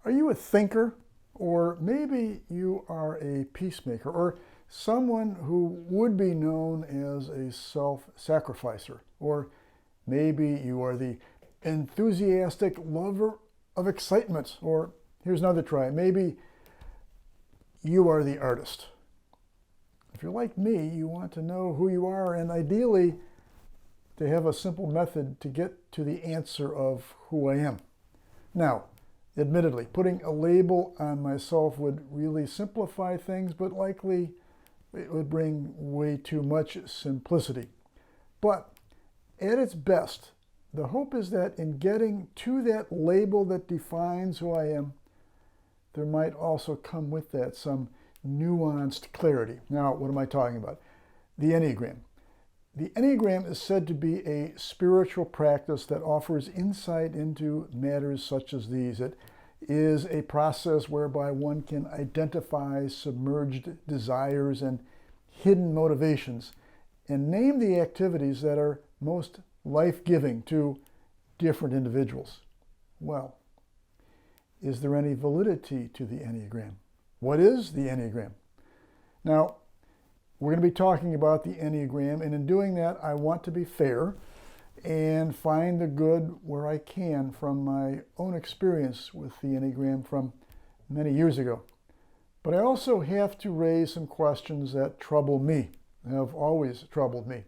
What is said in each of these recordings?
Are you a thinker? Or maybe you are a peacemaker, or someone who would be known as a self-sacrificer, or maybe you are the enthusiastic lover of excitement, or here's another try, maybe you are the artist. If you're like me, you want to know who you are, and ideally to have a simple method to get to the answer of who I am. Now, admittedly, putting a label on myself would really simplify things, but likely it would bring way too much simplicity. But at its best, the hope is that in getting to that label that defines who I am, there might also come with that some nuanced clarity. Now, what am I talking about? The Enneagram. The Enneagram is said to be a spiritual practice that offers insight into matters such as these. It is a process whereby one can identify submerged desires and hidden motivations and name the activities that are most life-giving to different individuals. Well, is there any validity to the Enneagram? What is the Enneagram? Now, we're going to be talking about the Enneagram, and in doing that, I want to be fair and find the good where I can from my own experience with the Enneagram from many years ago. But I also have to raise some questions that trouble me, have always troubled me.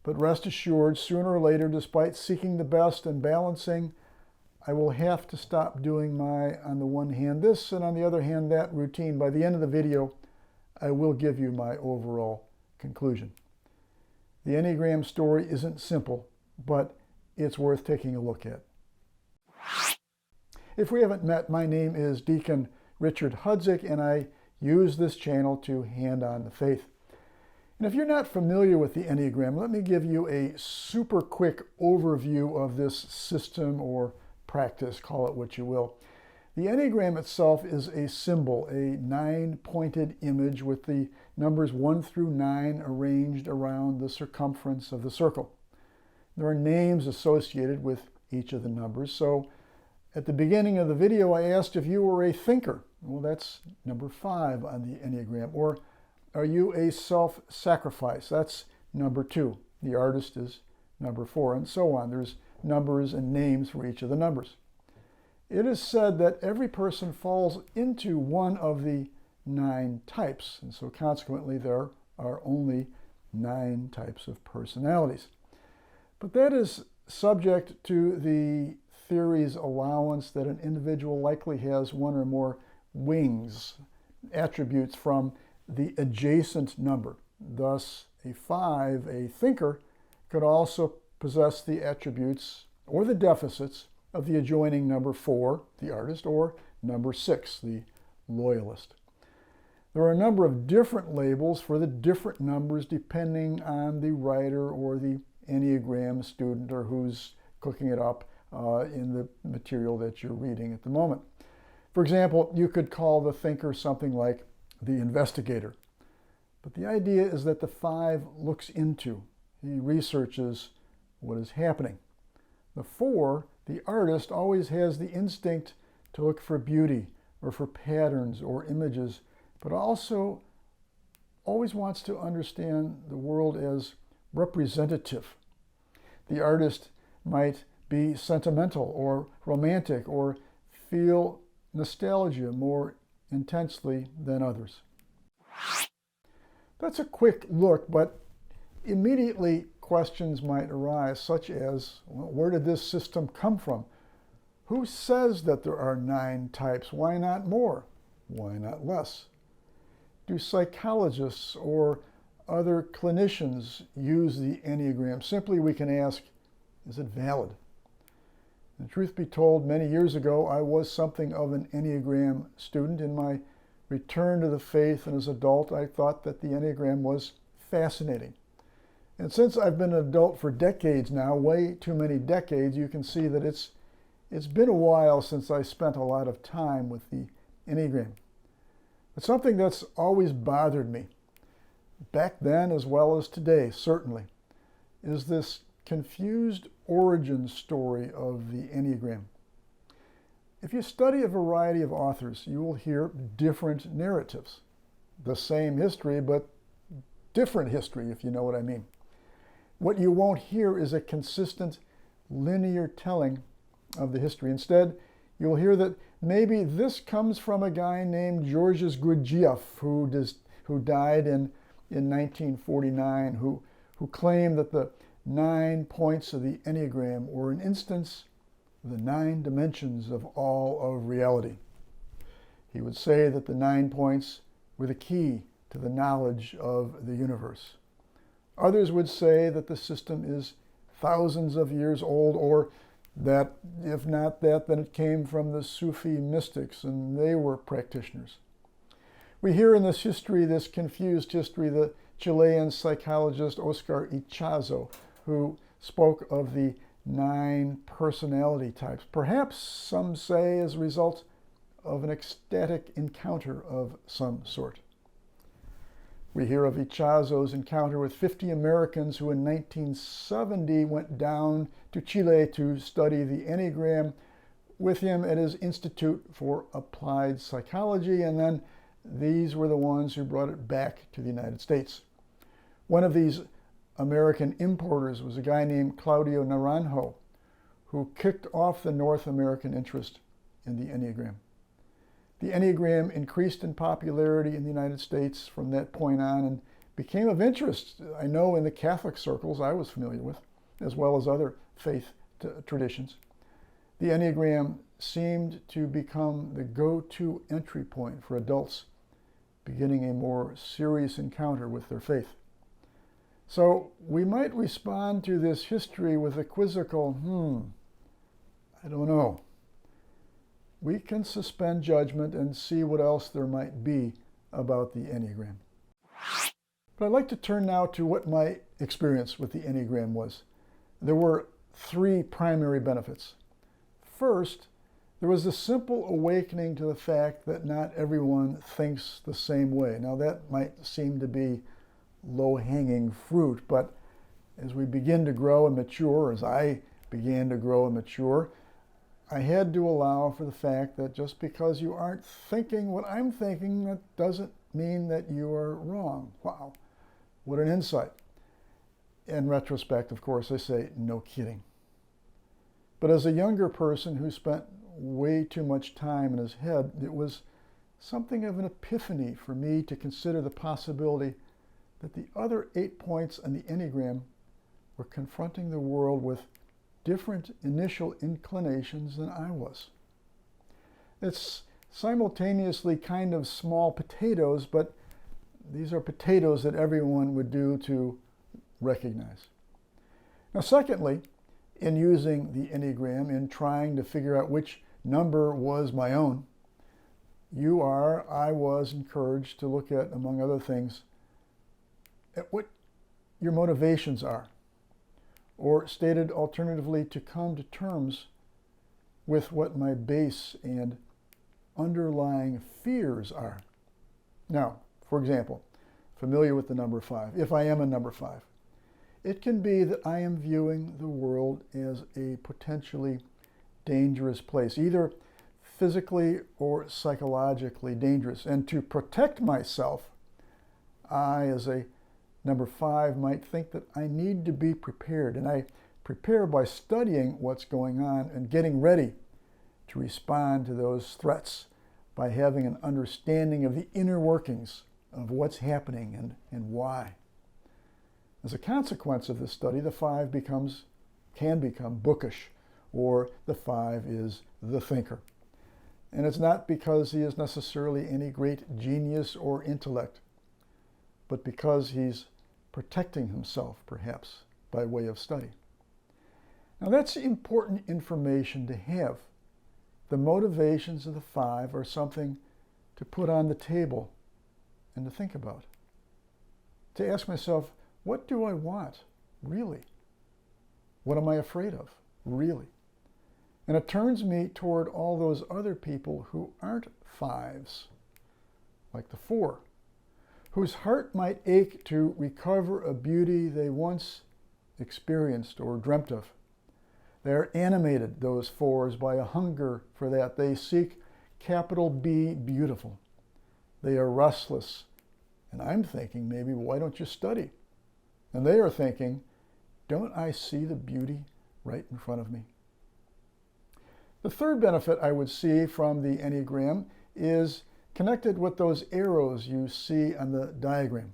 But rest assured, sooner or later, despite seeking the best and balancing, I will have to stop doing my, on the one hand, this, and on the other hand, that routine. By the end of the video, I will give you my overall conclusion. The Enneagram story isn't simple, but it's worth taking a look at. If we haven't met, my name is Deacon Richard Hudzik, and I use this channel to hand on the faith. And if you're not familiar with the Enneagram, let me give you a super quick overview of this system or practice, call it what you will. The Enneagram itself is a symbol, a 9-pointed image with the numbers 1 through 9 arranged around the circumference of the circle. There are names associated with each of the numbers. So at the beginning of the video, I asked if you were a thinker. Well, that's number 5 on the Enneagram. Or are you a self-sacrifice? That's number 2. The artist is number 4, and so on. There's numbers and names for each of the numbers. It is said that every person falls into one of the 9 types, and so consequently there are only 9 types of personalities. But that is subject to the theory's allowance that an individual likely has one or more wings, attributes from the adjacent number. Thus, a 5, a thinker, could also possess the attributes or the deficits of the adjoining number 4, the artist, or number 6, the loyalist. There are a number of different labels for the different numbers depending on the writer or the Enneagram student or who's cooking it up in the material that you're reading at the moment. For example, you could call the thinker something like the investigator. But the idea is that the 5 looks into, he researches what is happening. The 4, the artist, always has the instinct to look for beauty or for patterns or images, but also always wants to understand the world as representative. The artist might be sentimental or romantic or feel nostalgia more intensely than others. That's a quick look, but immediately questions might arise, such as, well, where did this system come from? Who says that there are 9 types? Why not more? Why not less? Do psychologists or other clinicians use the Enneagram? Simply, we can ask, is it valid? And truth be told, many years ago, I was something of an Enneagram student. In my return to the faith and as an adult, I thought that the Enneagram was fascinating. And since I've been an adult for decades now, way too many decades, you can see that it's been a while since I spent a lot of time with the Enneagram. It's something that's always bothered me, back then as well as today, certainly, is this confused origin story of the Enneagram. If you study a variety of authors, you will hear different narratives. The same history, but different history, if you know what I mean. What you won't hear is a consistent, linear telling of the history. Instead, you'll hear that maybe this comes from a guy named Georges Gurdjieff, who died in 1949, who claimed that the 9 points of the Enneagram were an instance of the 9 dimensions of all of reality. He would say that the 9 points were the key to the knowledge of the universe. Others would say that the system is thousands of years old, or that if not that, then it came from the Sufi mystics and they were practitioners. We hear in this history, this confused history, the Chilean psychologist Oscar Ichazo, who spoke of the 9 personality types, perhaps some say as a result of an ecstatic encounter of some sort. We hear of Ichazo's encounter with 50 Americans who in 1970 went down to Chile to study the Enneagram with him at his Institute for Applied Psychology, and then these were the ones who brought it back to the United States. One of these American importers was a guy named Claudio Naranjo, who kicked off the North American interest in the Enneagram. The Enneagram increased in popularity in the United States from that point on and became of interest, I know, in the Catholic circles I was familiar with, as well as other faith traditions. The Enneagram seemed to become the go-to entry point for adults beginning a more serious encounter with their faith. So we might respond to this history with a quizzical, I don't know. We can suspend judgment and see what else there might be about the Enneagram. But I'd like to turn now to what my experience with the Enneagram was. There were 3 primary benefits. First, there was a simple awakening to the fact that not everyone thinks the same way. Now that might seem to be low-hanging fruit, but as we begin to grow and mature, as I began to grow and mature, I had to allow for the fact that just because you aren't thinking what I'm thinking, that doesn't mean that you are wrong. Wow, what an insight. In retrospect, of course, I say, no kidding. But as a younger person who spent way too much time in his head, it was something of an epiphany for me to consider the possibility that the other 8 points on the Enneagram were confronting the world with different initial inclinations than I was. It's simultaneously kind of small potatoes, but these are potatoes that everyone would do to recognize. Now, secondly, in using the Enneagram, in trying to figure out which number was my own, I was encouraged to look at, among other things, at what your motivations are. Or stated alternatively, to come to terms with what my base and underlying fears are. Now, for example, familiar with the number 5, if I am a number 5, it can be that I am viewing the world as a potentially dangerous place, either physically or psychologically dangerous. And to protect myself, I, as a number 5, might think that I need to be prepared, and I prepare by studying what's going on and getting ready to respond to those threats by having an understanding of the inner workings of what's happening and why. As a consequence of this study, the 5 can become bookish, or the 5 is the thinker. And it's not because he is necessarily any great genius or intellect, but because he's protecting himself, perhaps, by way of study. Now that's important information to have. The motivations of the 5 are something to put on the table and to think about. To ask myself, what do I want, really? What am I afraid of, really? And it turns me toward all those other people who aren't 5s, like the 4, whose heart might ache to recover a beauty they once experienced or dreamt of. They're animated, those 4s, by a hunger for that. They seek capital B, beautiful. They are restless. And I'm thinking, maybe, why don't you study? And they are thinking, don't I see the beauty right in front of me? The third benefit I would see from the Enneagram is connected with those arrows you see on the diagram.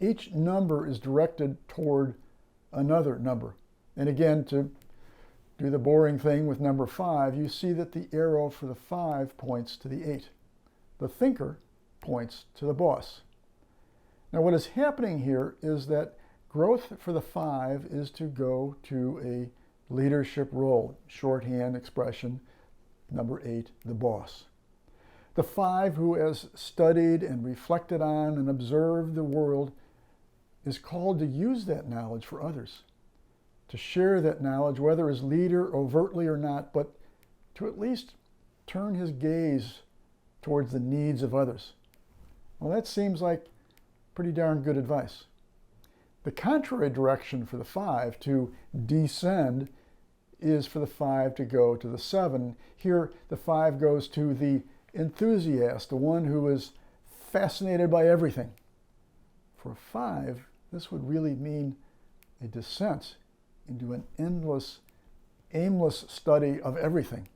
Each number is directed toward another number. And again, to do the boring thing with number 5, you see that the arrow for the 5 points to the 8. The thinker points to the boss. Now, what is happening here is that growth for the 5 is to go to a leadership role, shorthand expression, number 8, the boss. The 5 who has studied and reflected on and observed the world is called to use that knowledge for others, to share that knowledge, whether as leader overtly or not, but to at least turn his gaze towards the needs of others. Well, that seems like pretty darn good advice. The contrary direction for the 5, to descend, is for the 5 to go to the 7. Here, the 5 goes to the enthusiast, the one who is fascinated by everything. For a 5, this would really mean a descent into an endless, aimless study of everything.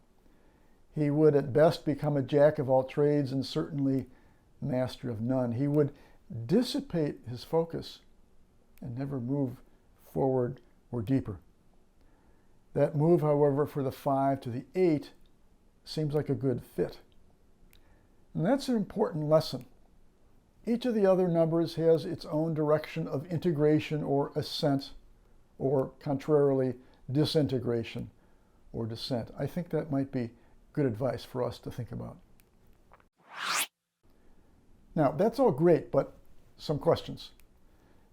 He would at best become a jack of all trades and certainly master of none. He would dissipate his focus and never move forward or deeper. That move, however, for the 5 to the 8 seems like a good fit. And that's an important lesson. Each of the other numbers has its own direction of integration or ascent, or contrarily, disintegration or descent. I think that might be good advice for us to think about. Now, that's all great, but some questions.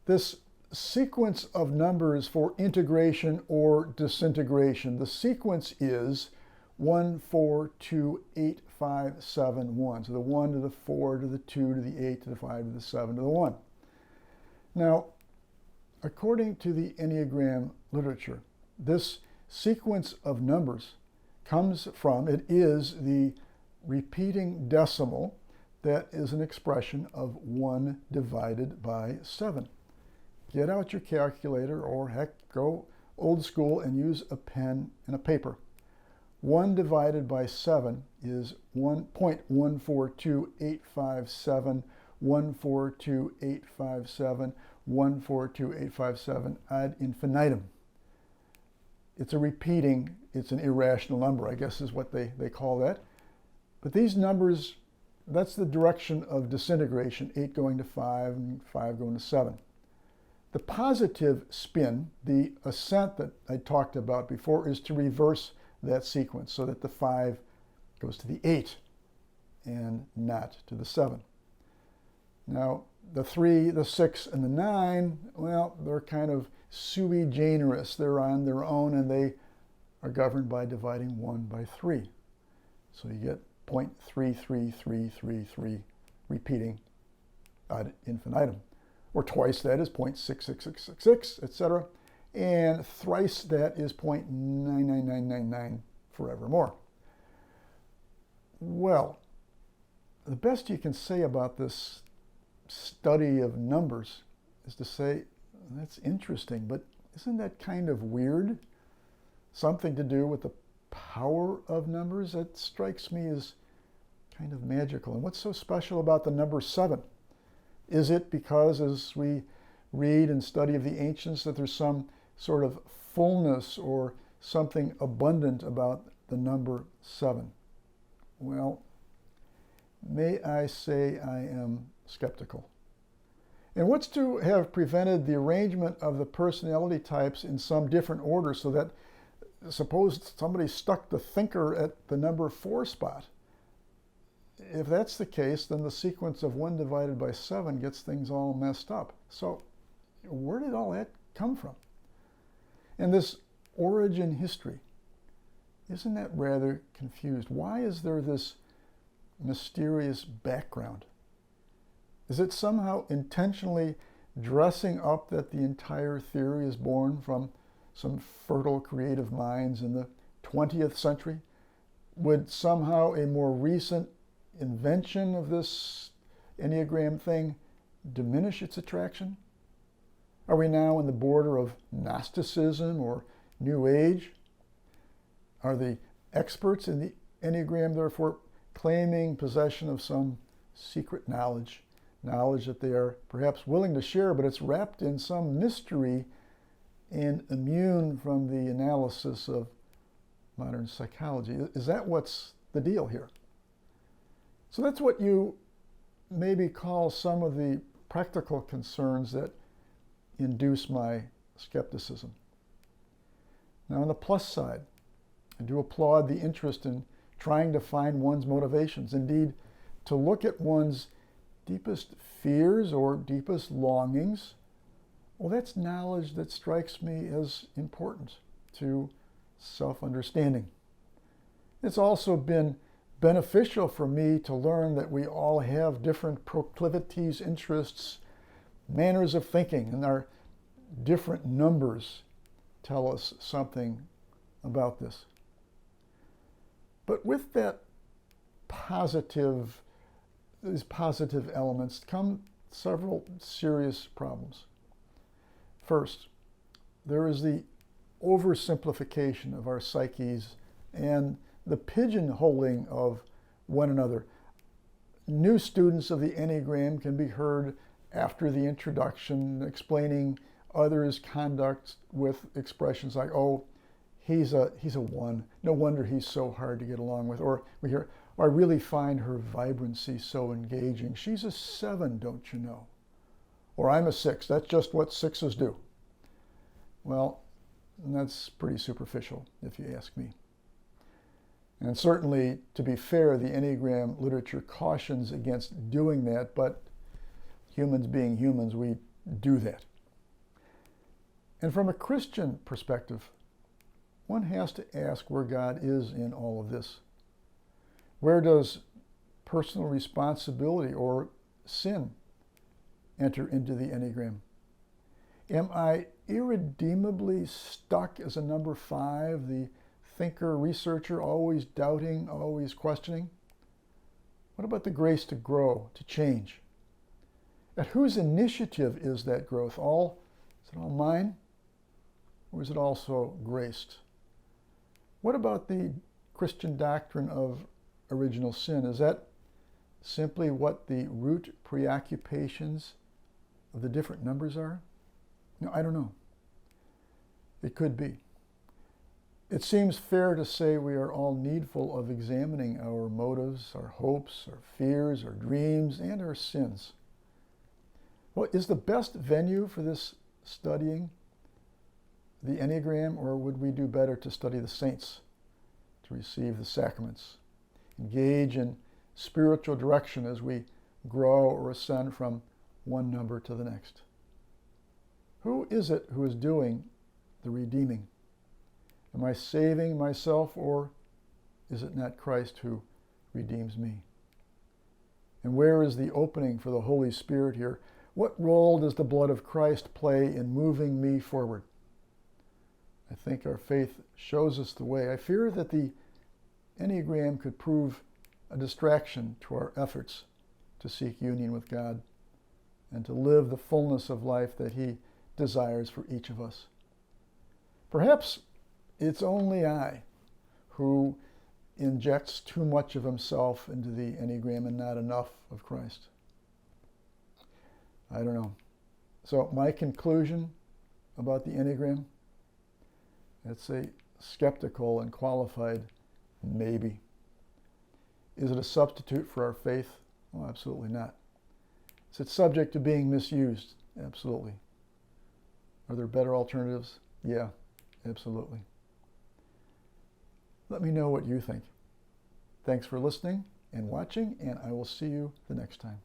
This sequence of numbers for integration or disintegration, the sequence is 1, 4, 2, 8, 5, 7, 1. So the 1 to the 4 to the 2 to the 8 to the 5 to the 7 to the 1. Now, according to the Enneagram literature, this sequence of numbers comes from, it is the repeating decimal that is an expression of 1 divided by 7. Get out your calculator, or heck, go old school and use a pen and a paper. 1 divided by 7 is 1.142857, 142,857, 142,857 ad infinitum. It's a repeating, it's an irrational number, I guess is what they call that. But these numbers, that's the direction of disintegration, 8 going to 5 and 5 going to 7. The positive spin, the ascent that I talked about before, is to reverse that sequence so that the 5 goes to the 8 and not to the 7. Now, the 3, the 6, and the 9, well, they're kind of sui generis. They're on their own, and they are governed by dividing 1 by 3. So you get 0.33333 repeating ad infinitum. Or twice that is 0.66666, etc. And thrice that is 0.99999 forevermore. Well, the best you can say about this study of numbers is to say, that's interesting, but isn't that kind of weird? Something to do with the power of numbers? That strikes me as kind of magical. And what's so special about the number 7? Is it because, as we read and study of the ancients, that there's some sort of fullness or something abundant about the number 7? Well, may I say I am skeptical. And what's to have prevented the arrangement of the personality types in some different order so that, suppose somebody stuck the thinker at the number 4 spot? If that's the case, then the sequence of 1 divided by 7 gets things all messed up. So where did all that come from? And this origin history, isn't that rather confused? Why is there this mysterious background? Is it somehow intentionally dressing up that the entire theory is born from some fertile creative minds in the 20th century? Would somehow a more recent invention of this Enneagram thing diminish its attraction? Are we now on the border of Gnosticism or New Age? Are the experts in the Enneagram therefore claiming possession of some secret knowledge that they are perhaps willing to share, but it's wrapped in some mystery and immune from the analysis of modern psychology? Is that what's the deal here? So that's what you maybe call some of the practical concerns that induce my skepticism. Now, on the plus side, I do applaud the interest in trying to find one's motivations. Indeed, to look at one's deepest fears or deepest longings, well, that's knowledge that strikes me as important to self-understanding. It's also been beneficial for me to learn that we all have different proclivities, interests, manners of thinking, and our different numbers tell us something about this. But with these positive elements come several serious problems. First, there is the oversimplification of our psyches and the pigeonholing of one another. New students of the Enneagram can be heard after the introduction explaining others' conduct with expressions like, oh, he's a one. No wonder he's so hard to get along with. Or we hear, I really find her vibrancy so engaging. She's a 7, don't you know? Or I'm a 6. That's just what 6s do. Well, that's pretty superficial, if you ask me. And certainly, to be fair, the Enneagram literature cautions against doing that, but humans being humans, we do that. And from a Christian perspective, one has to ask where God is in all of this. Where does personal responsibility or sin enter into the Enneagram? Am I irredeemably stuck as a number 5, the thinker, researcher, always doubting, always questioning? What about the grace to grow, to change? At whose initiative is that growth? Is it all mine? Or is it also graced? What about the Christian doctrine of original sin? Is that simply what the root preoccupations of the different numbers are? No, I don't know. It could be. It seems fair to say we are all needful of examining our motives, our hopes, our fears, our dreams, and our sins. Well, is the best venue for this studying the Enneagram, or would we do better to study the saints, to receive the sacraments, engage in spiritual direction as we grow or ascend from one number to the next? Who is it who is doing the redeeming? Am I saving myself, or is it not Christ who redeems me? And where is the opening for the Holy Spirit here? What role does the blood of Christ play in moving me forward? I think our faith shows us the way. I fear that the Enneagram could prove a distraction to our efforts to seek union with God and to live the fullness of life that He desires for each of us. Perhaps it's only I who injects too much of himself into the Enneagram and not enough of Christ. I don't know. So my conclusion about the Enneagram, it's a skeptical and qualified maybe. Is it a substitute for our faith? Oh, absolutely not. Is it subject to being misused? Absolutely. Are there better alternatives? Yeah, absolutely. Let me know what you think. Thanks for listening and watching, and I will see you the next time.